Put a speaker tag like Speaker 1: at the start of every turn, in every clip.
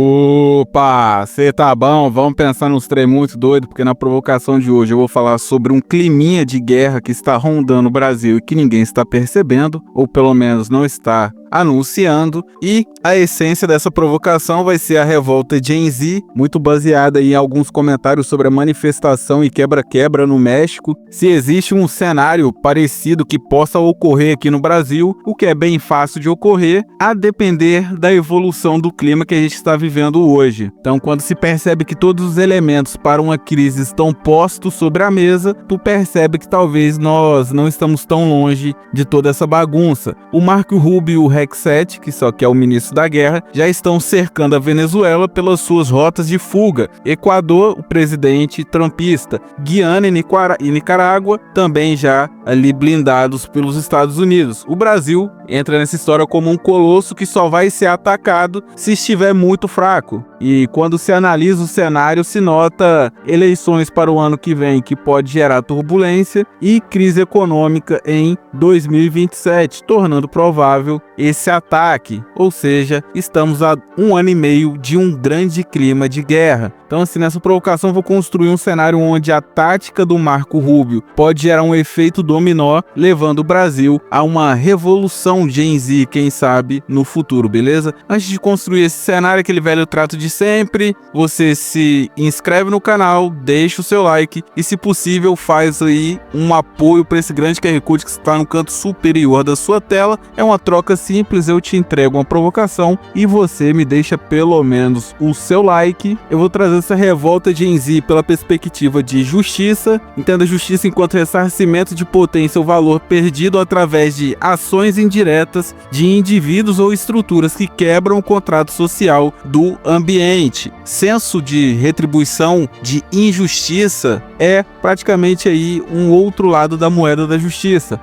Speaker 1: Opa, cê tá bom? Vamos pensar nos trem muito doido, porque na provocação de hoje eu vou falar sobre um climinha de guerra que está rondando o Brasil e que ninguém está percebendo, ou pelo menos não está anunciando, e a essência dessa provocação vai ser a revolta Gen Z, muito baseada em alguns comentários sobre a manifestação e quebra-quebra no México, se existe um cenário parecido que possa ocorrer aqui no Brasil, o que é bem fácil de ocorrer, a depender da evolução do clima que a gente está vivendo hoje. Então, quando se percebe que todos os elementos para uma crise estão postos sobre a mesa, tu percebe que talvez nós não estamos tão longe de toda essa bagunça. O Marco Rubio e o Rexett, que só que é o ministro da guerra, já estão cercando a Venezuela pelas suas rotas de fuga. Equador, o presidente trumpista. Guiana e Nicarágua, também já ali blindados pelos Estados Unidos. O Brasil entra nessa história como um colosso que só vai ser atacado se estiver muito fraco. E quando se analisa o cenário, se nota eleições para o ano que vem, que pode gerar turbulência, e crise econômica em 2027, tornando provável esse ataque. Ou seja, estamos a 1 ano e meio de um grande clima de guerra. Então, assim, nessa provocação vou construir um cenário onde a tática do Marco Rubio pode gerar um efeito dominó, levando o Brasil a uma revolução Gen Z, quem sabe, no futuro, beleza? Antes de construir esse cenário, aquele velho trato de sempre, você se inscreve no canal, deixa o seu like e, se possível, faz aí um apoio para esse grande QR Code que está no canto superior da sua tela. É uma troca simples, eu te entrego uma provocação e você me deixa pelo menos o seu like. Eu vou trazer essa revolta Gen Z pela perspectiva de justiça. Entenda justiça enquanto ressarcimento de potência ou valor perdido através de ações indiretas de indivíduos ou estruturas que quebram o contrato social do ambiente. Senso de retribuição, de injustiça, é praticamente aí um outro lado da moeda da justiça.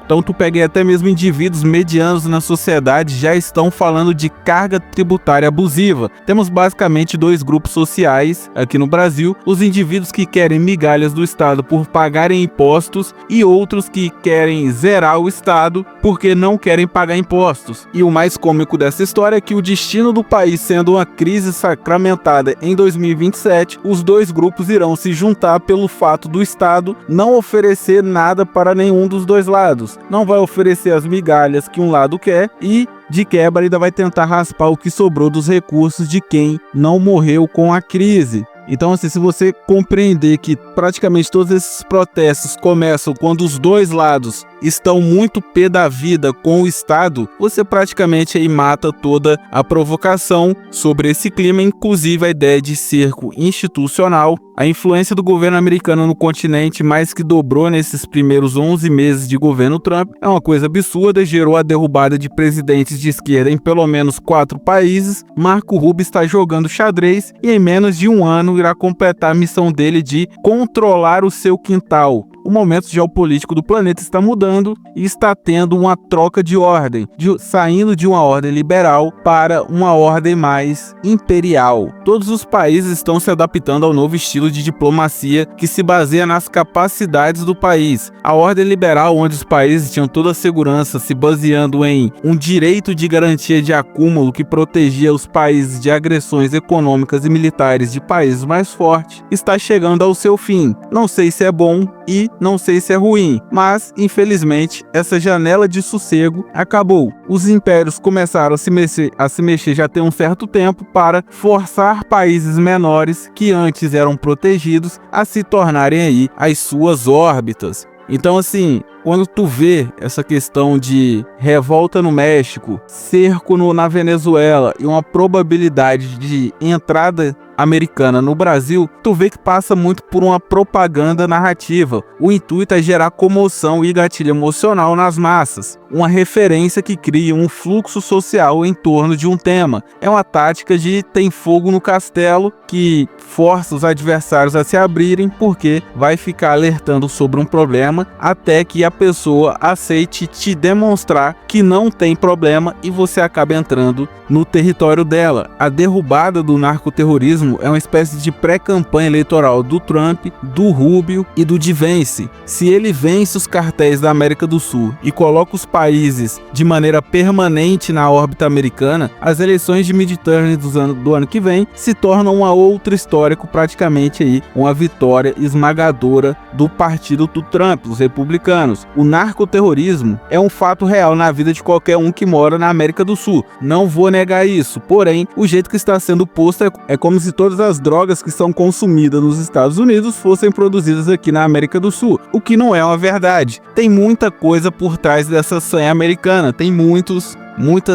Speaker 1: Então tu pega até mesmo indivíduos medianos na sociedade já estão falando de carga tributária abusiva. Temos basicamente dois grupos sociais aqui no Brasil: os indivíduos que querem migalhas do Estado por pagarem impostos e outros que querem zerar o Estado porque não querem pagar impostos. E o mais cômico dessa história é que o destino do país sendo uma crise sacramentada em 2027, os dois grupos irão se juntar pelo fato do Estado não oferecer nada para nenhum dos dois lados. Não vai oferecer as migalhas que um lado quer e, de quebra, ainda vai tentar raspar o que sobrou dos recursos de quem não morreu com a crise. Então, assim, se você compreender que praticamente todos esses protestos começam quando os dois lados estão muito pé da vida com o Estado, você praticamente aí mata toda a provocação sobre esse clima, inclusive a ideia de cerco institucional. A influência do governo americano no continente mais que dobrou nesses primeiros 11 meses de governo Trump. É uma coisa absurda, gerou a derrubada de presidentes de esquerda em pelo menos 4 países. Marco Rubio está jogando xadrez e em menos de um ano irá completar a missão dele de controlar o seu quintal. O momento geopolítico do planeta está mudando e está tendo uma troca de ordem, saindo de uma ordem liberal para uma ordem mais imperial. Todos os países estão se adaptando ao novo estilo de diplomacia que se baseia nas capacidades do país. A ordem liberal, onde os países tinham toda a segurança se baseando em um direito de garantia de acúmulo que protegia os países de agressões econômicas e militares de países mais fortes, está chegando ao seu fim. Não sei se é bom e não sei se é ruim, mas infelizmente essa janela de sossego acabou. Os impérios começaram a se mexer já tem um certo tempo para forçar países menores que antes eram protegidos a se tornarem aí as suas órbitas. Então, assim, quando tu vê essa questão de revolta no México, cerco na Venezuela e uma probabilidade de entrada americana no Brasil, tu vê que passa muito por uma propaganda narrativa. O intuito é gerar comoção e gatilho emocional nas massas, uma referência que cria um fluxo social em torno de um tema. É uma tática de tem fogo no castelo que força os adversários a se abrirem, porque vai ficar alertando sobre um problema até que a pessoa aceite te demonstrar que não tem problema e você acaba entrando no território dela. A derrubada do narcoterrorismo terrorismo é uma espécie de pré-campanha eleitoral do Trump, do Rubio e do Vance. Se ele vence os cartéis da América do Sul e coloca os países de maneira permanente na órbita americana, as eleições de midterm do ano que vem se tornam uma outra história, com praticamente aí uma vitória esmagadora do partido do Trump, os republicanos. O narcoterrorismo é um fato real na vida de qualquer um que mora na América do Sul. Não vou negar isso, porém, o jeito que está sendo posto é como se todas as drogas que são consumidas nos Estados Unidos fossem produzidas aqui na América do Sul, o que não é uma verdade. Tem muita coisa por trás dessa sanha americana, tem muitas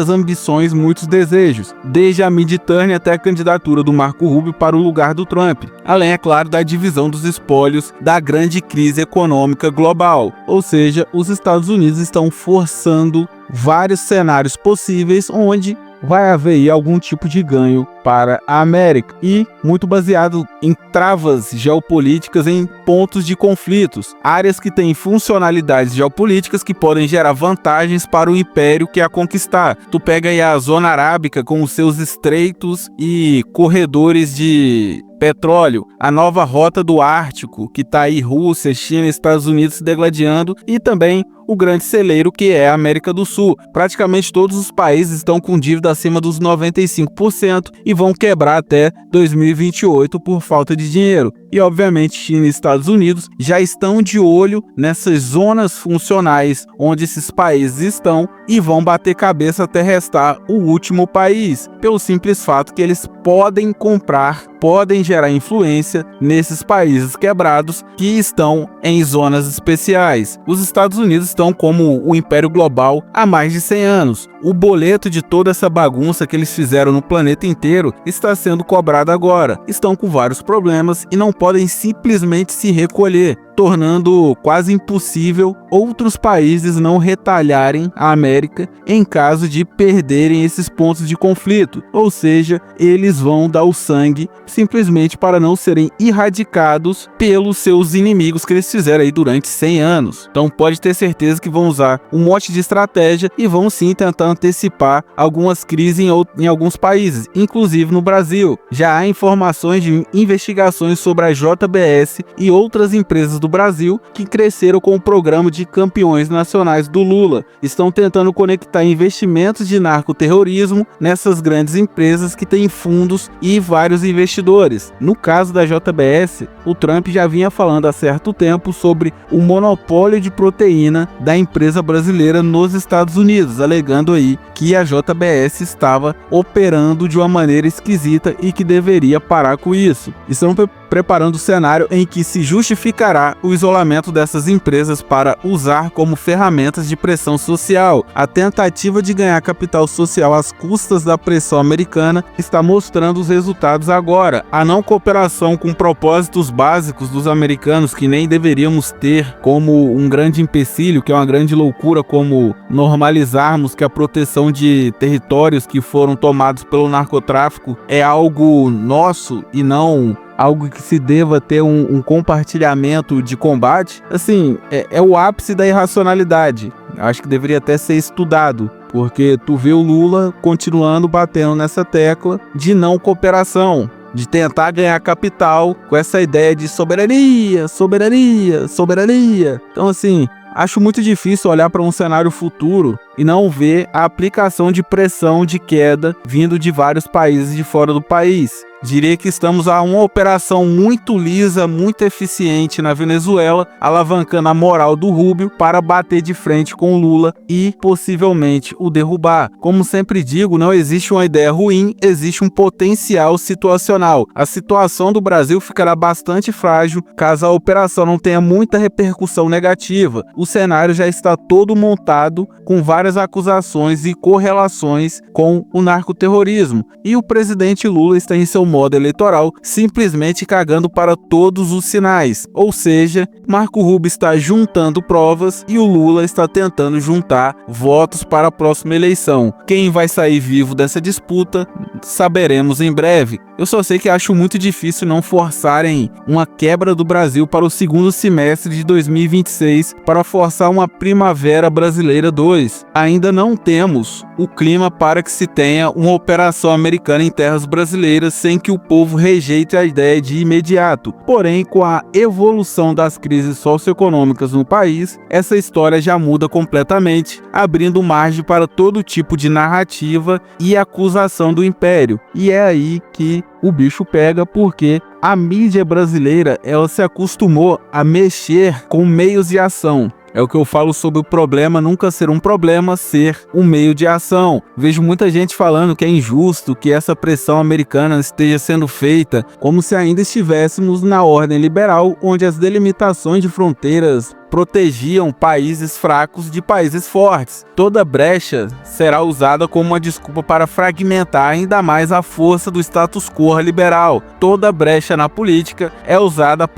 Speaker 1: ambições, muitos desejos, desde a midterm até a candidatura do Marco Rubio para o lugar do Trump, além, é claro, da divisão dos espólios da grande crise econômica global. Ou seja, os Estados Unidos estão forçando vários cenários possíveis onde vai haver aí algum tipo de ganho para a América, e muito baseado em travas geopolíticas, em pontos de conflitos, áreas que têm funcionalidades geopolíticas que podem gerar vantagens para o império que a conquistar. Tu pega aí a Zona Arábica com os seus estreitos e corredores de petróleo, a nova rota do Ártico, que está aí Rússia, China e Estados Unidos se degladiando, e também o grande celeiro que é a América do Sul. Praticamente todos os países estão com dívida acima dos 95% e vão quebrar até 2028 por falta de dinheiro. E obviamente China e Estados Unidos já estão de olho nessas zonas funcionais onde esses países estão e vão bater cabeça até restar o último país, pelo simples fato que eles podem comprar, podem gerar influência nesses países quebrados que estão em zonas especiais. Os Estados Unidos estão como o império global há mais de 100 anos. O boleto de toda essa bagunça que eles fizeram no planeta inteiro está sendo cobrado agora. Estão com vários problemas e não podem simplesmente se recolher, tornando quase impossível outros países não retalharem a América em caso de perderem esses pontos de conflito. Ou seja, eles vão dar o sangue simplesmente para não serem erradicados pelos seus inimigos que eles fizeram aí durante 100 anos. Então pode ter certeza que vão usar um monte de estratégia e vão sim tentar antecipar algumas crises em alguns países, inclusive no Brasil. Já há informações de investigações sobre a JBS e outras empresas do Brasil que cresceram com o programa de campeões nacionais do Lula. Estão tentando conectar investimentos de narcoterrorismo nessas grandes empresas que têm fundos e vários investidores. No caso da JBS, o Trump já vinha falando há certo tempo sobre o monopólio de proteína da empresa brasileira nos Estados Unidos, alegando aí que a JBS estava operando de uma maneira esquisita e que deveria parar com isso. Estão preparando o cenário em que se justificará o isolamento dessas empresas para usar como ferramentas de pressão social. A tentativa de ganhar capital social às custas da pressão americana está mostrando os resultados agora. A não cooperação com propósitos básicos dos americanos, que nem deveríamos ter como um grande empecilho, que é uma grande loucura, como normalizarmos que a proteção de territórios que foram tomados pelo narcotráfico é algo nosso e não algo que se deva ter um compartilhamento de combate. Assim, é o ápice da irracionalidade. Acho que deveria até ser estudado, porque tu vê o Lula continuando batendo nessa tecla de não cooperação, de tentar ganhar capital com essa ideia de soberania, soberania, soberania. Então, assim, acho muito difícil olhar para um cenário futuro e não ver a aplicação de pressão de queda vindo de vários países de fora do país. Diria que estamos a uma operação muito lisa, muito eficiente na Venezuela, alavancando a moral do Rubio para bater de frente com o Lula e possivelmente o derrubar. Como sempre digo, não existe uma ideia ruim, existe um potencial situacional. A situação do Brasil ficará bastante frágil caso a operação não tenha muita repercussão negativa. O cenário já está todo montado com várias acusações e correlações com o narcoterrorismo. E o presidente Lula está em seu modo eleitoral, simplesmente cagando para todos os sinais. Ou seja, Marco Rubio está juntando provas e o Lula está tentando juntar votos para a próxima eleição. Quem vai sair vivo dessa disputa, saberemos em breve. Eu só sei que acho muito difícil não forçarem uma quebra do Brasil para o segundo semestre de 2026 para forçar uma Primavera Brasileira 2. Ainda não temos o clima para que se tenha uma operação americana em terras brasileiras sem que o povo rejeite a ideia de imediato. Porém, com a evolução das crises socioeconômicas no país, essa história já muda completamente, abrindo margem para todo tipo de narrativa e acusação do Império. E é aí que o bicho pega, porque a mídia brasileira, ela se acostumou a mexer com meios de ação. É o que eu falo sobre o problema nunca ser um problema, ser um meio de ação. Vejo muita gente falando que é injusto que essa pressão americana esteja sendo feita, como se ainda estivéssemos na ordem liberal, onde as delimitações de fronteiras protegiam países fracos de países fortes. Toda brecha será usada como uma desculpa para fragmentar ainda mais a força do status quo liberal. Toda brecha na política é usada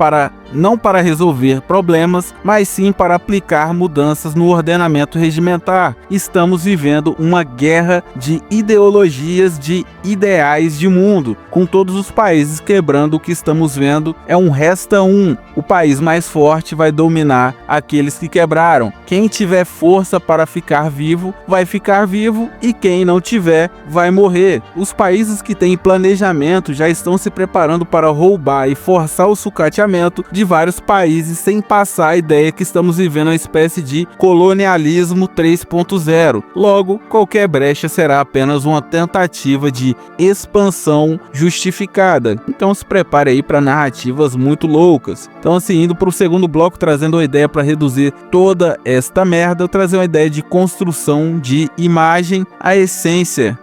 Speaker 1: não para resolver problemas, mas sim para aplicar mudanças no ordenamento regimentar. Estamos vivendo uma guerra de ideologias, de ideais de mundo, com todos os países quebrando. O que estamos vendo é um resta um. O país mais forte vai dominar aqueles que quebraram. Quem tiver força para ficar vivo, vai ficar vivo, e quem não tiver, vai morrer. Os países que têm planejamento já estão se preparando para roubar e forçar o sucateamento de vários países, sem passar a ideia que estamos vivendo uma espécie de colonialismo 3.0. Logo, qualquer brecha será apenas uma tentativa de expansão justificada. Então se prepare aí para narrativas muito loucas. Então, assim, indo para o segundo bloco, trazendo uma ideia para reduzir toda esta merda, eu trazer uma ideia de construção de imagem. A essência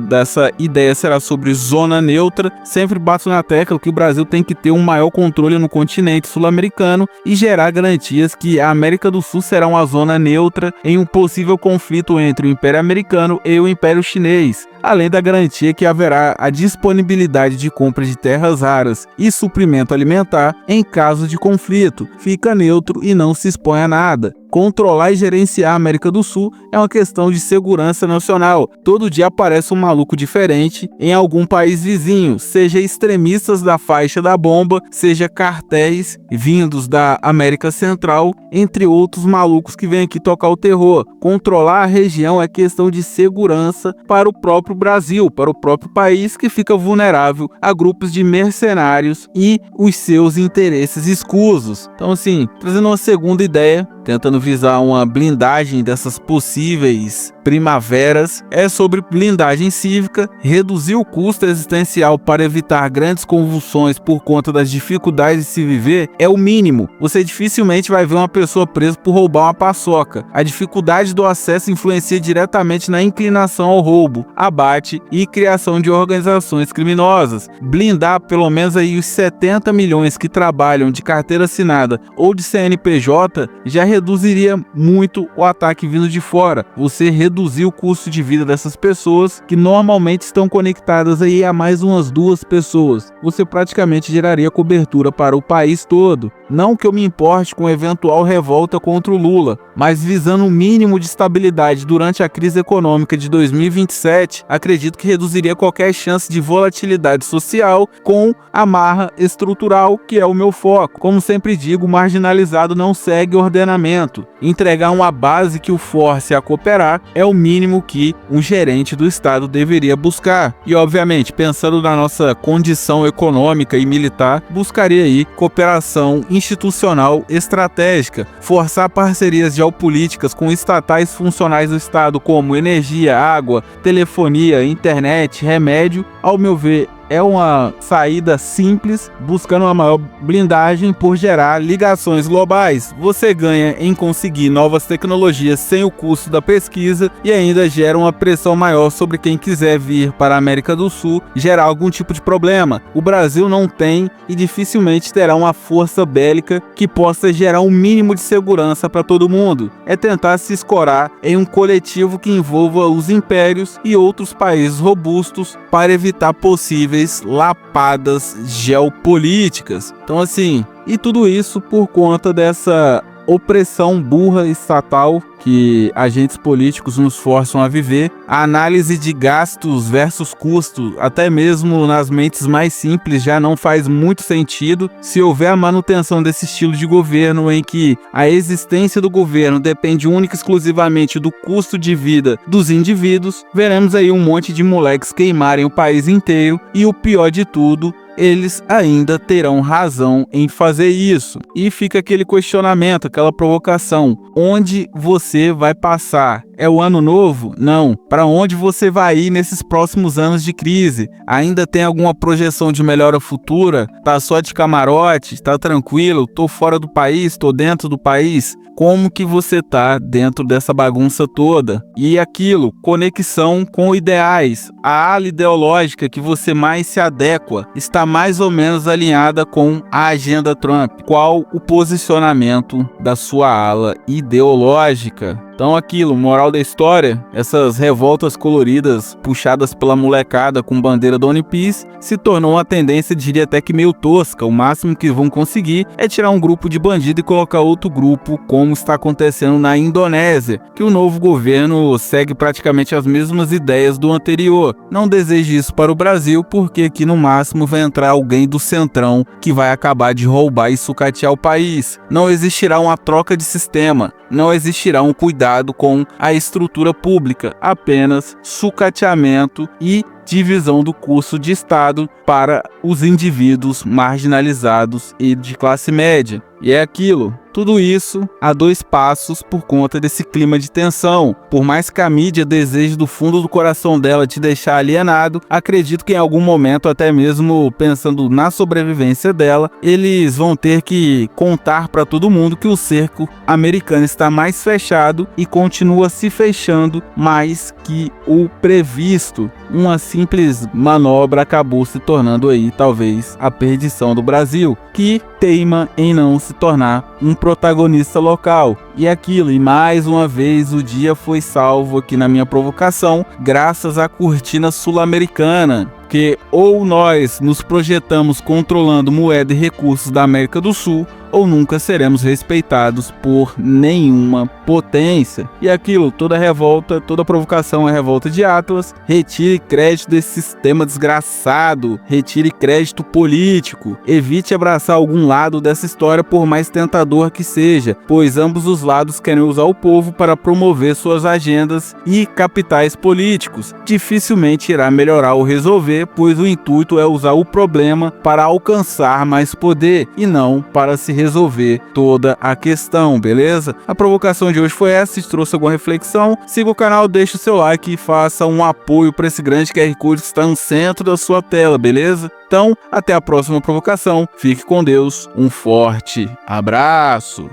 Speaker 1: dessa ideia será sobre zona neutra. Sempre bato na tecla que o Brasil tem que ter um maior controle no continente sul-americano e gerar garantias que a América do Sul será uma zona neutra em um possível conflito entre o Império Americano e o Império Chinês, além da garantia que haverá a disponibilidade de compra de terras raras e suprimento alimentar em caso de conflito. Fica neutro e não se expõe a nada. Controlar e gerenciar a América do Sul é uma questão de segurança nacional. Todo dia aparece um maluco diferente em algum país vizinho, seja extremistas da faixa da bomba, seja cartéis vindos da América Central, entre outros malucos que vêm aqui tocar o terror. Controlar a região é questão de segurança para o próprio Brasil, para o próprio país, que fica vulnerável a grupos de mercenários e os seus interesses escusos. Então, assim, trazendo uma segunda ideia, tentando visar uma blindagem dessas possíveis primaveras, é sobre blindagem cívica. Reduzir o custo existencial para evitar grandes convulsões por conta das dificuldades de se viver é o mínimo. Você dificilmente vai ver uma pessoa presa por roubar uma paçoca. A dificuldade do acesso influencia diretamente na inclinação ao roubo, abate e criação de organizações criminosas. Blindar pelo menos aí os 70 milhões que trabalham de carteira assinada ou de CNPJ já reduziria muito o ataque vindo de fora. Você reduzir o custo de vida dessas pessoas que normalmente estão conectadas aí a mais umas 2 pessoas. Você praticamente geraria cobertura para o país todo. Não que eu me importe com eventual revolta contra o Lula, mas visando um mínimo de estabilidade durante a crise econômica de 2027, acredito que reduziria qualquer chance de volatilidade social com amarra estrutural, que é o meu foco. Como sempre digo, marginalizado não segue ordenamento. Entregar uma base que o force a cooperar é o mínimo que um gerente do Estado deveria buscar. E, obviamente, pensando na nossa condição econômica e militar, buscaria aí cooperação institucional estratégica, forçar parcerias geopolíticas com estatais funcionais do Estado como energia, água, telefonia, internet, remédio. Ao meu ver, é uma saída simples, buscando uma maior blindagem por gerar ligações globais. Você ganha em conseguir novas tecnologias sem o custo da pesquisa e ainda gera uma pressão maior sobre quem quiser vir para a América do Sul gerar algum tipo de problema. O Brasil não tem e dificilmente terá uma força bélica que possa gerar um mínimo de segurança para todo mundo. É tentar se escorar em um coletivo que envolva os impérios e outros países robustos para evitar possíveis lapadas geopolíticas. Então, assim, e tudo isso por conta dessa opressão burra estatal que agentes políticos nos forçam a viver, a análise de gastos versus custos, até mesmo nas mentes mais simples, já não faz muito sentido se houver a manutenção desse estilo de governo em que a existência do governo depende única e exclusivamente do custo de vida dos indivíduos. Veremos aí um monte de moleques queimarem o país inteiro e, o pior de tudo, eles ainda terão razão em fazer isso. E fica aquele questionamento, aquela provocação: onde você vai passar? É o ano novo? Não. Para onde você vai ir nesses próximos anos de crise? Ainda tem alguma projeção de melhora futura? Tá só de camarote? Tá tranquilo? Tô fora do país? Tô dentro do país? Como que você tá dentro dessa bagunça toda? E aquilo, conexão com ideais. A ala ideológica que você mais se adequa está mais ou menos alinhada com a agenda Trump. Qual o posicionamento da sua ala ideológica? Então aquilo, moral da história, essas revoltas coloridas puxadas pela molecada com bandeira do One Piece se tornou uma tendência, diria até que meio tosca. O máximo que vão conseguir é tirar um grupo de bandido e colocar outro grupo, como está acontecendo na Indonésia, que o novo governo segue praticamente as mesmas ideias do anterior. Não deseje isso para o Brasil, porque aqui no máximo vai entrar alguém do centrão que vai acabar de roubar e sucatear o país. Não existirá uma troca de sistema, não existirá um cuidado com a estrutura pública, apenas sucateamento e divisão do custo de Estado para os indivíduos marginalizados e de classe média. E é aquilo, tudo isso a 2 passos por conta desse clima de tensão. Por mais que a mídia deseje do fundo do coração dela te deixar alienado, acredito que em algum momento, até mesmo pensando na sobrevivência dela, eles vão ter que contar para todo mundo que o cerco americano está mais fechado e continua se fechando mais que o previsto. Uma simples manobra acabou se tornando aí talvez a perdição do Brasil, que teima em não se tornar um protagonista local. E aquilo, e mais uma vez o dia foi salvo aqui na minha provocação, graças à cortina sul-americana. Porque ou nós nos projetamos controlando moeda e recursos da América do Sul, ou nunca seremos respeitados por nenhuma potência. E aquilo, toda revolta, toda provocação é revolta de Atlas. Retire crédito desse sistema desgraçado, retire crédito político, evite abraçar algum lado dessa história, por mais tentador que seja, pois ambos os lados querem usar o povo para promover suas agendas e capitais políticos. Dificilmente irá melhorar ou resolver, pois o intuito é usar o problema para alcançar mais poder e não para se resolver toda a questão, beleza? A provocação de hoje foi essa. Se trouxe alguma reflexão, siga o canal, deixe o seu like e faça um apoio para esse grande QR Code que está no centro da sua tela, beleza? Então, até a próxima provocação. Fique com Deus. Um forte abraço.